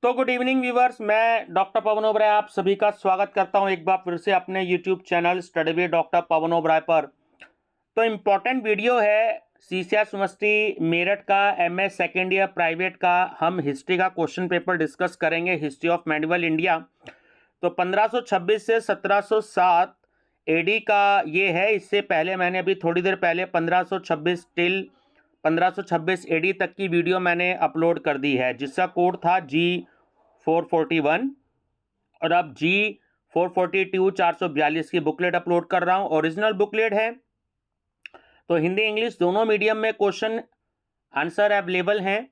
तो good evening viewers, मैं doctor Pawan Oberoi आप सभी का स्वागत करता हूं एक बार फिर से अपने YouTube channel study with doctor Pawan Oberoi पर। तो इम्पॉर्टेंट वीडियो है सीसीएस यूनिवर्सिटी मेरठ का एमए सेकेंड ईयर प्राइवेट का। हम हिस्ट्री का क्वेश्चन पेपर डिस्कस करेंगे, हिस्ट्री ऑफ मेडिवल इंडिया। तो 1526 से 1707 एडी का ये है। इससे पहले मैंने अभी थोड़ी देर पहले 1526 टिल 1526 एडी तक की वीडियो मैंने अपलोड कर दी है, जिसका कोड था G441। और अब G442 442 की बुकलेट अपलोड कर रहा हूँ। ओरिजिनल बुकलेट है, तो हिंदी इंग्लिश दोनों मीडियम में क्वेश्चन आंसर अवेलेबल हैं।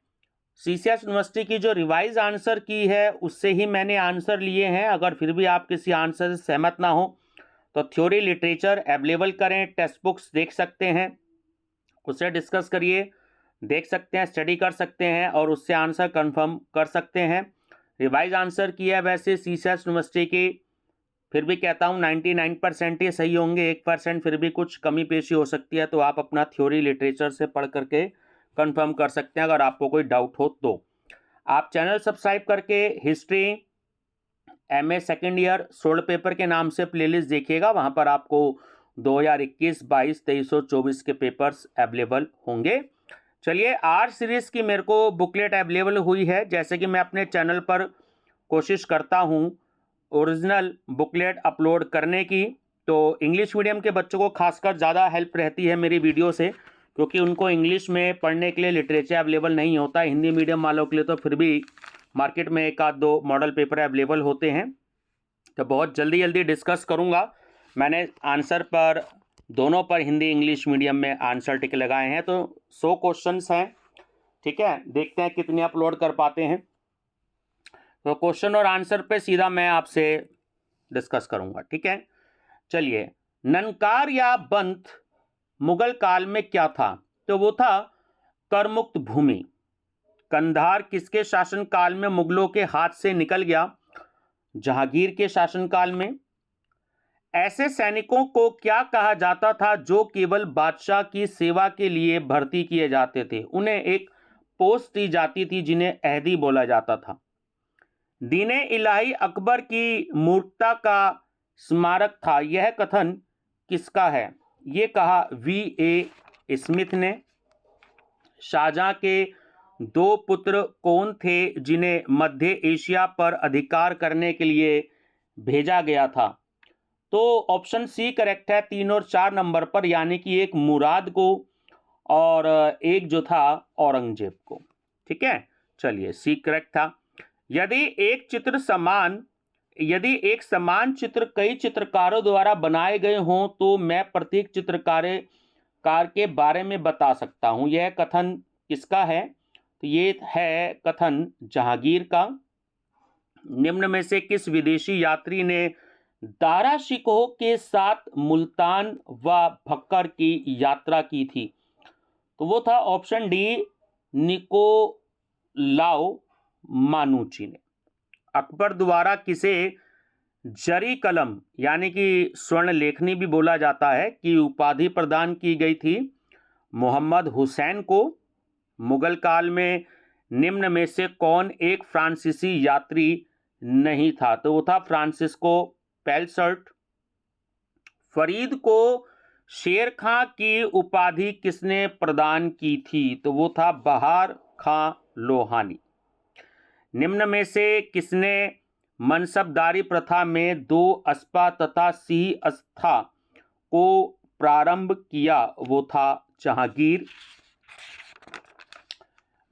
सीसीएस यूनिवर्सिटी की जो रिवाइज आंसर की है उससे ही मैंने आंसर लिए हैं। अगर फिर भी आप किसी आंसर से सहमत ना हो तो थ्योरी लिटरेचर अवेलेबल करें, टेक्स्ट बुक्स देख सकते हैं, उससे डिस्कस करिए, देख सकते हैं, स्टडी कर सकते हैं और उससे आंसर कंफर्म कर सकते हैं। रिवाइज आंसर की है वैसे सीसीएस यूनिवर्सिटी की, फिर भी कहता हूँ 99% ही सही होंगे, 1% फिर भी कुछ कमी पेशी हो सकती है। तो आप अपना थ्योरी लिटरेचर से पढ़ करके कंफर्म कर सकते हैं अगर आपको कोई डाउट हो तो। आप चैनल सब्सक्राइब करके history MA second year solved paper के नाम से प्लेलिस्ट देखिएगा, वहाँ पर आपको 2021, 22, 23 और 24 के पेपर्स अवेलेबल होंगे। चलिए, आर सीरीज़ की मेरे को बुकलेट अवेलेबल हुई है। जैसे कि मैं अपने चैनल पर कोशिश करता हूँ ओरिजिनल बुकलेट अपलोड करने की, तो इंग्लिश मीडियम के बच्चों को खासकर ज़्यादा हेल्प रहती है मेरी वीडियो से, क्योंकि उनको इंग्लिश में पढ़ने के लिए लिटरेचर अवेलेबल नहीं होता। हिंदी मीडियम वालों के लिए तो फिर भी मार्केट में एक आध दो मॉडल पेपर अवेलेबल होते हैं। तो बहुत जल्दी डिस्कस करूँगा। मैंने आंसर पर दोनों पर हिंदी इंग्लिश मीडियम में आंसर टिक लगाए हैं। तो 100 क्वेश्चंस हैं, ठीक है, देखते हैं कितने अपलोड कर पाते हैं। तो क्वेश्चन और आंसर पे सीधा मैं आपसे डिस्कस करूंगा, ठीक है। चलिए, ननकार या बंथ मुगल काल में क्या था? तो वो था करमुक्त भूमि। कंधार किसके शासनकाल में मुगलों के हाथ से निकल गया? जहांगीर के शासनकाल में। ऐसे सैनिकों को क्या कहा जाता था जो केवल बादशाह की सेवा के लिए भर्ती किए जाते थे? उन्हें एक पोस्ट दी जाती थी जिन्हें अहदी बोला जाता था। दीने इलाही अकबर की मूर्खता का स्मारक था, यह कथन किसका है? ये कहा V.A. स्मिथ ने। शाहजहां के दो पुत्र कौन थे जिन्हें मध्य एशिया पर अधिकार करने के लिए भेजा गया था? तो ऑप्शन सी करेक्ट है 3 और 4 नंबर पर, यानी कि एक मुराद को और एक जो था औरंगजेब को, ठीक है। चलिए, सी करेक्ट था। यदि एक समान चित्र कई चित्रकारों द्वारा बनाए गए हों तो मैं प्रत्येक चित्रकार के बारे में बता सकता हूं, यह कथन किसका है? तो ये है कथन जहांगीर का। निम्न में से किस विदेशी यात्री ने दारा शिकोह के साथ मुल्तान व भक्कर की यात्रा की थी? तो वो था ऑप्शन डी निकोलाओ मानुची ने। अकबर द्वारा किसे जरी कलम यानी कि स्वर्ण लेखनी भी बोला जाता है की उपाधि प्रदान की गई थी? मोहम्मद हुसैन को। मुगल काल में निम्न में से कौन एक फ्रांसीसी यात्री नहीं था? तो वो था फ्रांसिस्को पेलसर्ट। फरीद को शेर खां की उपाधि किसने प्रदान की थी? तो वो था बहार खां लोहानी। निम्न में से किसने मनसबदारी प्रथा में 2 अस्पा तथा सिंह अस्था को प्रारंभ किया? वो था जहांगीर।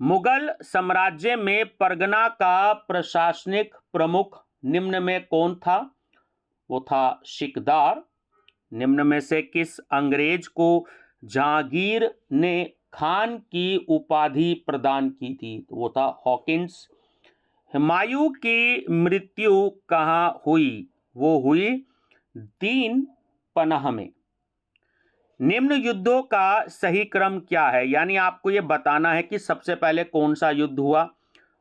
मुगल साम्राज्य में परगना का प्रशासनिक प्रमुख निम्न में कौन था? वो था सिकदार। निम्न में से किस अंग्रेज को जहांगीर ने खान की उपाधि प्रदान की थी? तो वो था हॉकिंस। हुमायूं की मृत्यु कहाँ हुई? वो हुई दीन पनाह में। निम्न युद्धों का सही क्रम क्या है? यानी आपको ये बताना है कि सबसे पहले कौन सा युद्ध हुआ।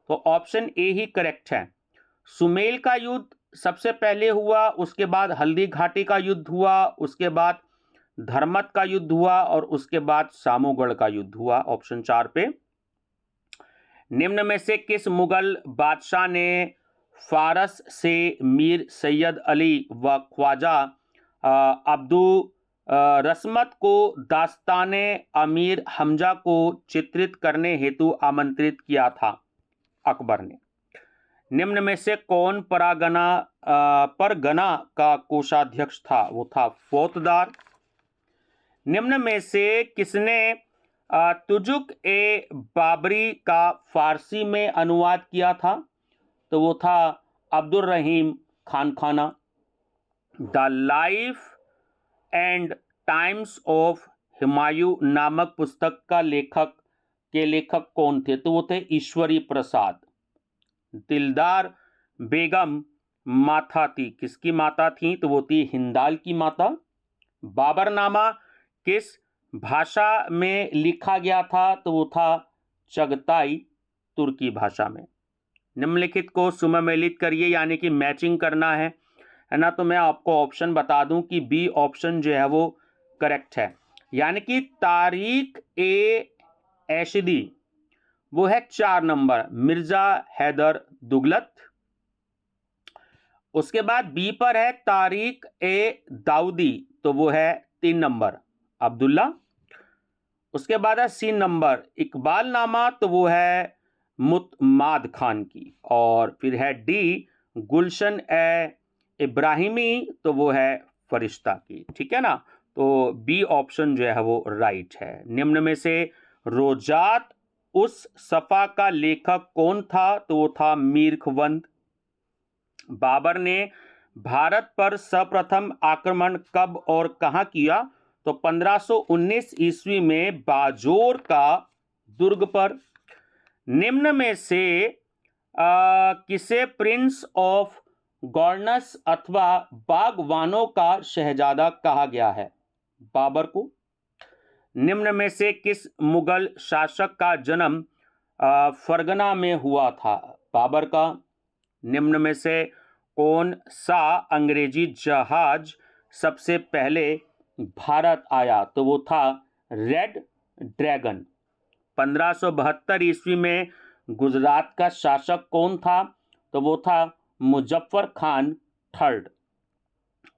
तो ऑप्शन ए ही करेक्ट है। सुमेल का युद्ध सबसे पहले हुआ, उसके बाद हल्दी घाटी का युद्ध हुआ, उसके बाद धर्मत का युद्ध हुआ और उसके बाद सामूगढ़ का युद्ध हुआ। ऑप्शन 4 पे। निम्न में से किस मुगल बादशाह ने फारस से मीर सैयद अली व ख्वाजा अब्दुल रस्मत को दास्ताने अमीर हमजा को चित्रित करने हेतु आमंत्रित किया था? अकबर ने। निम्न में से कौन परगना का कोषाध्यक्ष था? वो था फौतदार। निम्न में से किसने तुजुक ए बाबरी का फारसी में अनुवाद किया था? तो वो था Abdul Rahim Khankhana. The life and times of Humayun नामक पुस्तक का लेखक कौन थे? तो वो थे ईश्वरी प्रसाद। दिलदार बेगम माता थी, किसकी माता थी? तो वो थी हिंदाल की माता। बाबरनामा किस भाषा में लिखा गया था? तो वो था चगताई तुर्की भाषा में। निम्नलिखित को सुमेलित करिए, यानी कि मैचिंग करना है ना। तो मैं आपको ऑप्शन बता दूं कि बी ऑप्शन जो है वो करेक्ट है, यानी कि तारिक ए ऐशदी वो है 4 नंबर, मिर्जा हैदर दुगलत। उसके बाद बी पर है तारिक ए दाऊदी, तो वो है 3 नंबर अब्दुल्ला। उसके बाद है सी नंबर इकबाल नामा, तो वो है मुतमाद खान की। और फिर है डी गुलशन ए इब्राहिमी, तो वो है फरिश्ता की। ठीक है ना, तो बी ऑप्शन जो है वो राइट है। निम्न में से रोजात उस सफा का लेखक कौन था? तो वो था मीर खुवंद। बाबर ने भारत पर सर्वप्रथम आक्रमण कब और कहां किया? तो 1519 ईस्वी में बाजोर का दुर्ग पर। निम्न में से किसे प्रिंस ऑफ गॉर्नस अथवा बागवानों का शहजादा कहा गया है? बाबर को। निम्न में से किस मुगल शासक का जन्म फरगना में हुआ था? बाबर का। निम्न में से कौन सा अंग्रेजी जहाज सबसे पहले भारत आया? तो वो था रेड ड्रैगन। 1572 ईस्वी में गुजरात का शासक कौन था? तो वो था मुजफ्फर खान थर्ड।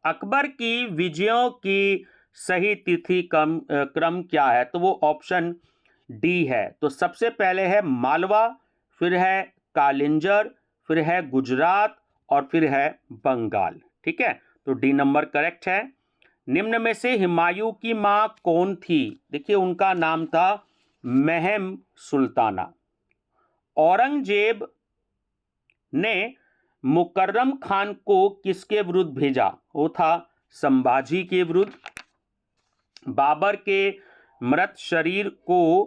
अकबर की विजयों की सही तिथि क्रम क्या है? तो वो ऑप्शन डी है। तो सबसे पहले है मालवा, फिर है कालिंजर, फिर है गुजरात और फिर है बंगाल। ठीक है, तो डी नंबर करेक्ट है। निम्न में से हुमायूं की मां कौन थी? देखिए उनका नाम था महम सुल्ताना। औरंगजेब ने मुकर्रम खान को किसके विरुद्ध भेजा? वो था संभाजी के विरुद्ध। बाबर के मृत शरीर को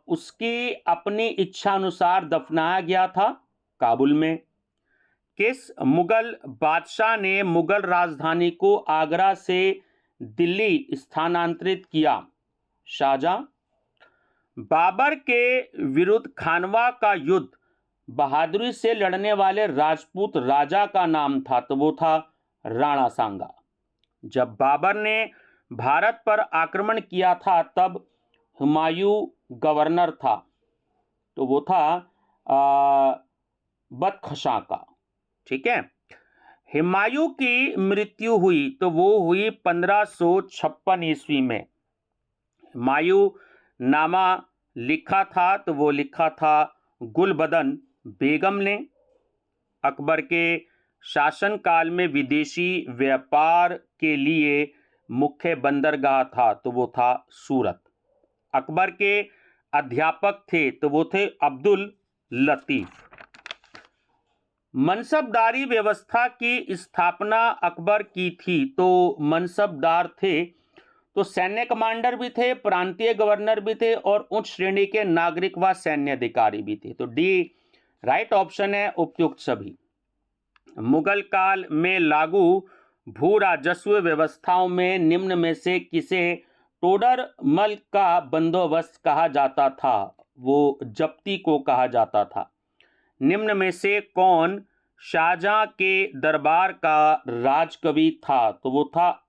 उसकी अपनी इच्छा अनुसार दफनाया गया था काबुल में। किस मुगल बादशाह ने मुगल राजधानी को आगरा से दिल्ली स्थानांतरित किया? शाहजहां। बाबर के विरुद्ध खानवा का युद्ध बहादुरी से लड़ने वाले राजपूत राजा का नाम था? तो वो था राणा सांगा। जब बाबर ने भारत पर आक्रमण किया था तब हुमायूं गवर्नर था, तो वो था बदख्शां का। ठीक है, हुमायूं की मृत्यु हुई तो वो हुई 1556 ईस्वी में। हुमायूं नामा लिखा था तो वो लिखा था गुलबदन बेगम ने। अकबर के शासनकाल में विदेशी व्यापार के लिए मुख्य बंदरगाह था तो वो था सूरत। अकबर के अध्यापक थे तो वो थे अब्दुल लतीफ। मनसबदारी व्यवस्था की स्थापना अकबर की थी, तो मनसबदार थे तो सैन्य कमांडर भी थे, प्रांतीय गवर्नर भी थे और उच्च श्रेणी के नागरिक व सैन्य अधिकारी भी थे। तो डी राइट ऑप्शन है उपयुक्त सभी। मुगल काल में लागू भू राजस्व व्यवस्थाओं में निम्न में से किसे टोडरमल का बंदोबस्त कहा जाता था? वो जप्ती को कहा जाता था। निम्न में से कौन शाहजहां के दरबार का राजकवि था? तो वो था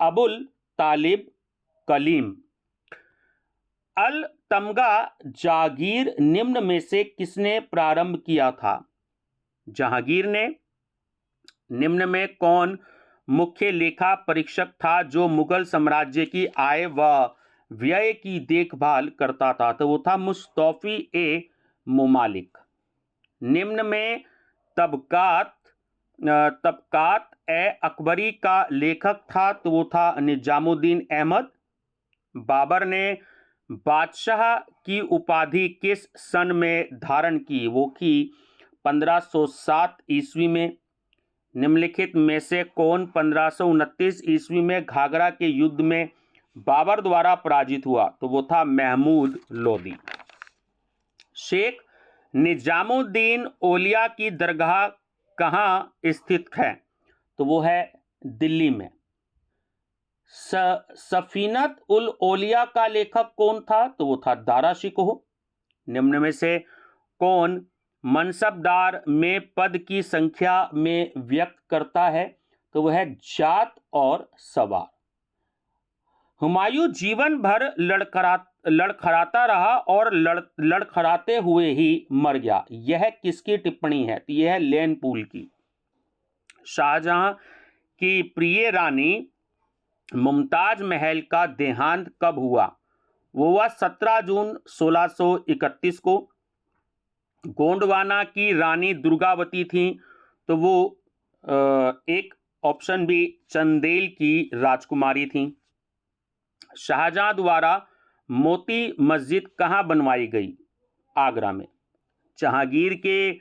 अबुल तालिब कलीम। अल तमगा जागीर निम्न में से किसने प्रारंभ किया था? जहांगीर ने। निम्न में कौन मुख्य लेखा परीक्षक था जो मुगल साम्राज्य की आय व व्यय की देखभाल करता था? तो वो था मुस्तौफी ए मुमालिक। निम्न में तबकात तबकात ए अकबरी का लेखक था? तो वो था निजामुद्दीन अहमद। बाबर ने बादशाह की उपाधि किस सन में धारण की? वो की 1507 ईस्वी में। निम्नलिखित में से कौन 1529 ईस्वी में घाघरा के युद्ध में बाबर द्वारा पराजित हुआ? तो वो था महमूद लोदी। शेख निजामुद्दीन औलिया की दरगाह कहाँ स्थित है? तो वो है दिल्ली में। सफीनत उल औलिया का लेखक कौन था? तो वो था दारा शिकोह। निम्न में से कौन मनसबदार में पद की संख्या में व्यक्त करता है? तो वह है जात और सवार। हुमायूं जीवन भर लड़खड़ाता रहा और लड़खड़ाते हुए ही मर गया। यह किसकी टिप्पणी है? तो यह है लेनपूल की। शाहजहां की प्रिय रानी मुमताज महल का देहांत कब हुआ? वो हुआ 17 जून 1631 को। गोंडवाना की रानी दुर्गावती थी, तो वो एक ऑप्शन बी चंदेल की राजकुमारी थी। शाहजहां द्वारा मोती मस्जिद कहाँ बनवाई गई? आगरा में। जहांगीर के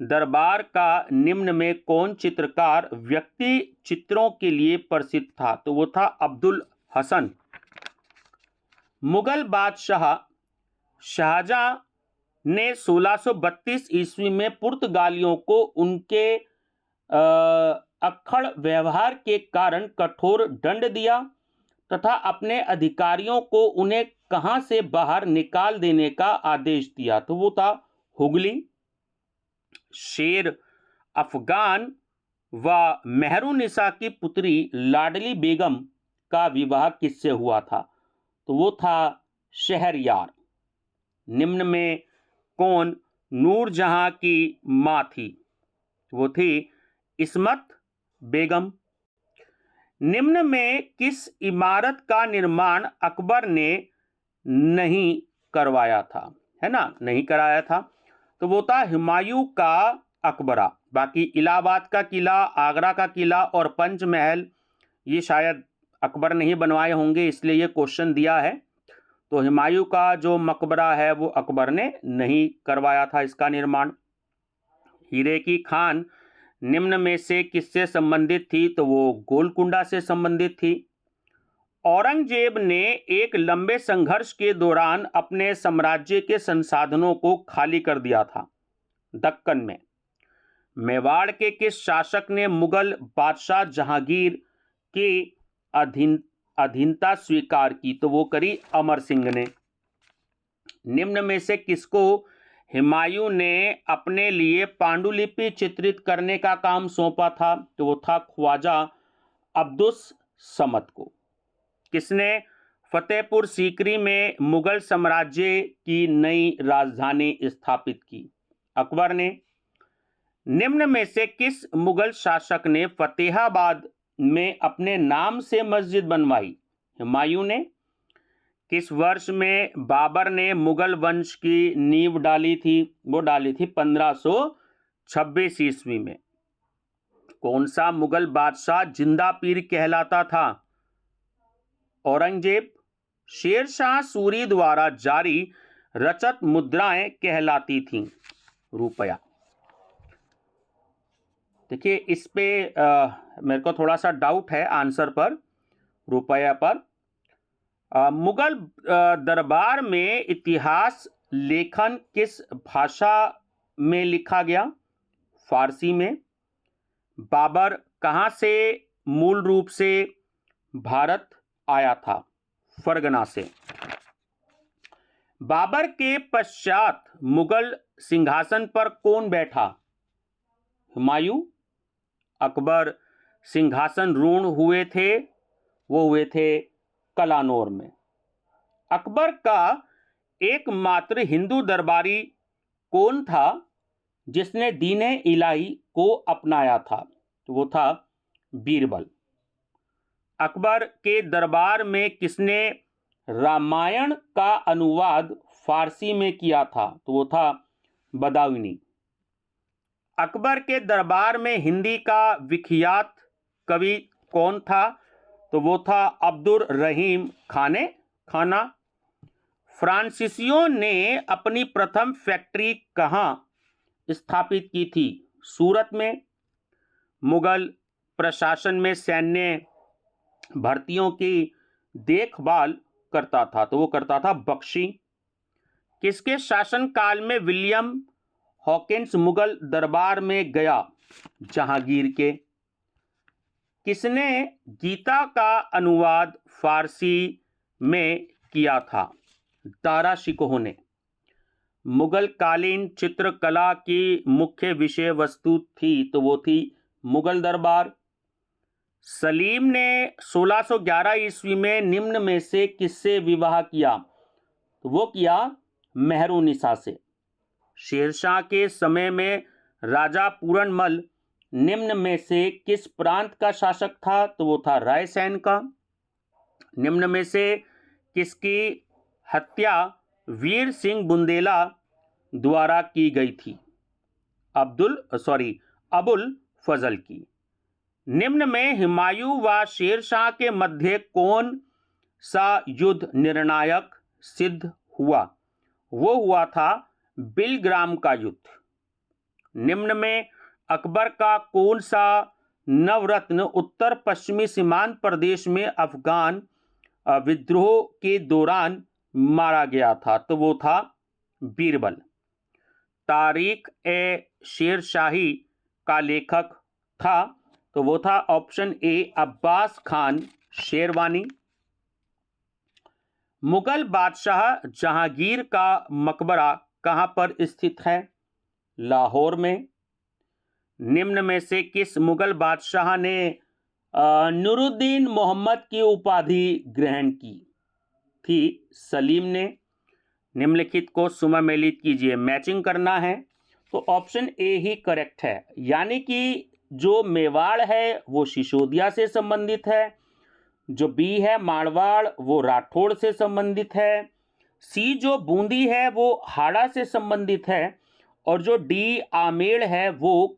दरबार का निम्न में कौन चित्रकार व्यक्ति चित्रों के लिए प्रसिद्ध था? तो वो था अब्दुल हसन। मुगल बादशाह शाहजहां ने 1632 ईस्वी में पुर्तगालियों को उनके अक्खड़ व्यवहार के कारण कठोर दंड दिया तथा अपने अधिकारियों को उन्हें कहां से बाहर निकाल देने का आदेश दिया? तो वो था हुगली। शेर अफगान व मेहरुनिसा की पुत्री लाडली बेगम का विवाह किससे हुआ था? तो वो था शहरयार। निम्न में कौन नूरजहां की मां थी? वो थी इस्मत बेगम। निम्न में किस इमारत का निर्माण अकबर ने नहीं करवाया था? है ना, नहीं कराया था। तो वो था हुमायूं का अकबरा। बाकी इलाहाबाद का किला, आगरा का किला और पंचमहल ये शायद अकबर ने ही बनवाए होंगे, इसलिए ये क्वेश्चन दिया है। तो हुमायूं का जो मकबरा है वो अकबर ने नहीं करवाया था इसका निर्माण। हीरे की खान निम्न में से किससे संबंधित थी? तो वो गोलकुंडा से संबंधित थी। औरंगजेब ने एक लंबे संघर्ष के दौरान अपने साम्राज्य के संसाधनों को खाली कर दिया था। दक्कन में मेवाड़ के किस शासक ने मुगल बादशाह जहांगीर की अधीनता स्वीकार की? तो वो करी अमर सिंह ने। निम्न में से किसको हुमायूं ने अपने लिए पांडुलिपि चित्रित करने का काम सौंपा था? तो वो था ख्वाजा अब्दुस समद को। किसने फतेहपुर सीकरी में मुगल साम्राज्य की नई राजधानी स्थापित की? अकबर ने। निम्न में से किस मुगल शासक ने फतेहाबाद में अपने नाम से मस्जिद बनवाई? हुमायूं ने। किस वर्ष में बाबर ने मुगल वंश की नींव डाली थी? वो डाली थी 1526 ईस्वी में। कौन सा मुगल बादशाह जिंदा पीर कहलाता था? औरंगजेब। शेरशाह सूरी द्वारा जारी रचत मुद्राएं कहलाती थीं रुपया। देखिए इस पे मेरे को थोड़ा सा डाउट है आंसर पर, रुपया पर। मुगल दरबार में इतिहास लेखन किस भाषा में लिखा गया? फारसी में। बाबर कहाँ से मूल रूप से भारत आया था? फरगना से। बाबर के पश्चात मुगल सिंहासन पर कौन बैठा? हुमायूं। अकबर सिंहासन रूढ़ हुए थे, वो हुए थे कलानौर में। अकबर का एकमात्र हिंदू दरबारी कौन था जिसने दीन इलाही को अपनाया था? तो वो था बीरबल। अकबर के दरबार में किसने रामायण का अनुवाद फारसी में किया था? तो वो था बदायूनी। अकबर के दरबार में हिंदी का विख्यात कवि कौन था? तो वो था अब्दुल रहीम खाना। फ्रांसीसियों ने अपनी प्रथम फैक्ट्री कहाँ स्थापित की थी? सूरत में। मुगल प्रशासन में सैन्य भर्तियों की देखभाल करता था, तो वो करता था बख्शी। किसके शासनकाल में विलियम हॉकिंस मुगल दरबार में गया? जहांगीर के। किसने गीता का अनुवाद फारसी में किया था? दारा शिकोह ने। मुगल कालीन चित्रकला की मुख्य विषय वस्तु थी, तो वो थी मुगल दरबार। सलीम ने 1611 ईस्वी में निम्न में से किससे विवाह किया? तो वो किया मेहरुनिसा से। शेरशाह के समय में राजा पूरनमल निम्न में से किस प्रांत का शासक था? तो वो था रायसेन का। निम्न में से किसकी हत्या वीर सिंह बुंदेला द्वारा की गई थी? अबुल फजल की। निम्न में हुमायूं व शेरशाह के मध्य कौन सा युद्ध निर्णायक सिद्ध हुआ? वो हुआ था बिलग्राम का युद्ध। निम्न में अकबर का कौन सा नवरत्न उत्तर पश्चिमी सीमांत प्रदेश में अफगान विद्रोह के दौरान मारा गया था? तो वो था बीरबल। तारीख ए शेरशाही का लेखक था? तो वो था ऑप्शन ए अब्बास खान शेरवानी। मुगल बादशाह जहांगीर का मकबरा कहां पर स्थित है? लाहौर में। निम्न में से किस मुगल बादशाह ने नूरुद्दीन मोहम्मद की उपाधि ग्रहण की थी? सलीम ने। निम्नलिखित को सुमेलित कीजिए, मैचिंग करना है। तो ऑप्शन ए ही करेक्ट है, यानी कि जो मेवाड़ है वो सिसोदिया से संबंधित है, जो बी है मारवाड़ वो राठौड़ से संबंधित है, सी जो बूंदी है वो हाड़ा से संबंधित है, और जो डी आमेर है वो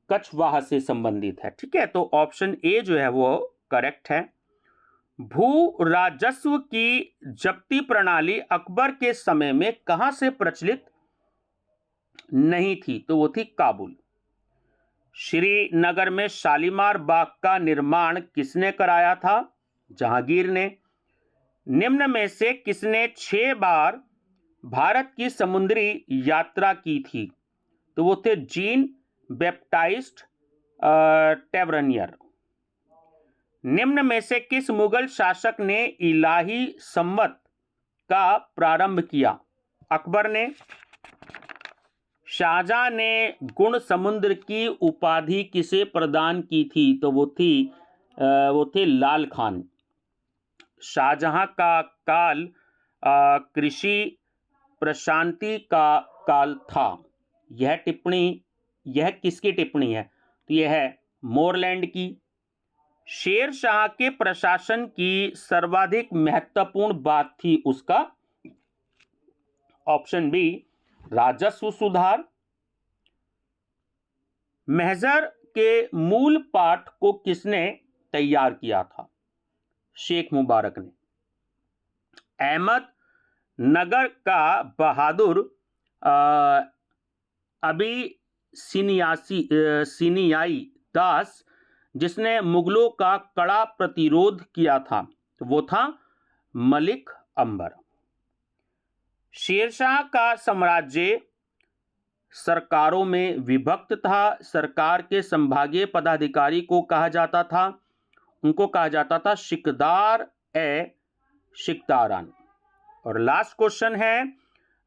कछवाहा से संबंधित है। ठीक है, तो ऑप्शन ए जो है वो करेक्ट है। भू राजस्व की जब्ती प्रणाली अकबर के समय में कहां से प्रचलित नहीं थी? तो वो थी काबुल। श्रीनगर में शालीमार बाग का निर्माण किसने कराया था? जहांगीर ने। निम्न में से किसने 6 बार भारत की समुद्री यात्रा की थी? तो वो थे जीन बैप्टाइस्ट टेवरनियर। निम्न में से किस मुगल शासक ने इलाही संवत का प्रारंभ किया? अकबर ने। शाहजहां ने गुण समुद्र की उपाधि किसे प्रदान की थी? तो वो थे लाल खान। शाहजहां का काल कृषि प्रशांति का काल था। यह किसकी टिप्पणी है? तो यह है मोरलैंड की। शेर शाह के प्रशासन की सर्वाधिक महत्वपूर्ण बात थी उसका? ऑप्शन बी राजस्व सुधार। महजर के मूल पाठ को किसने तैयार किया था? शेख मुबारक ने। अहमद नगर का बहादुर सिनियाई दास जिसने मुगलों का कड़ा प्रतिरोध किया था, तो वो था मलिक अंबर। शेरशाह का साम्राज्य सरकारों में विभक्त था। सरकार के संभागीय पदाधिकारी को कहा जाता था, उनको कहा जाता था शिकदार ए शिकदारान। और लास्ट क्वेश्चन है,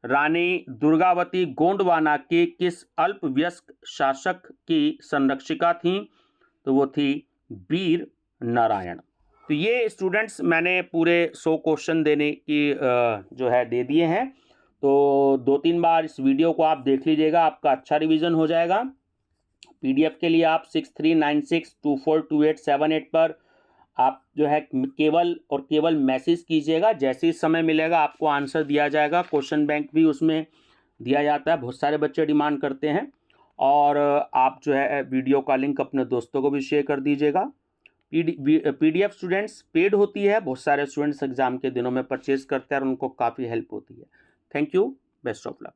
रानी दुर्गावती गोंडवाना के किस अल्पवयस्क शासक की संरक्षिका थी? तो वो थी वीर नारायण। तो ये स्टूडेंट्स मैंने पूरे 100 क्वेश्चन देने की जो है दे दिए हैं। तो 2-3 बार इस वीडियो को आप देख लीजिएगा, आपका अच्छा रिवीजन हो जाएगा। पीडीएफ के लिए आप 6396242878 पर आप जो है केवल और केवल मैसेज कीजिएगा। जैसे ही समय मिलेगा आपको आंसर दिया जाएगा। क्वेश्चन बैंक भी उसमें दिया जाता है, बहुत सारे बच्चे डिमांड करते हैं। और आप जो है वीडियो का लिंक अपने दोस्तों को भी शेयर कर दीजिएगा। पीडीएफ स्टूडेंट्स पेड होती है, बहुत सारे स्टूडेंट्स एग्जाम के दिनों में परचेज करते हैं और उनको काफ़ी हेल्प होती है। Thank you, best of luck.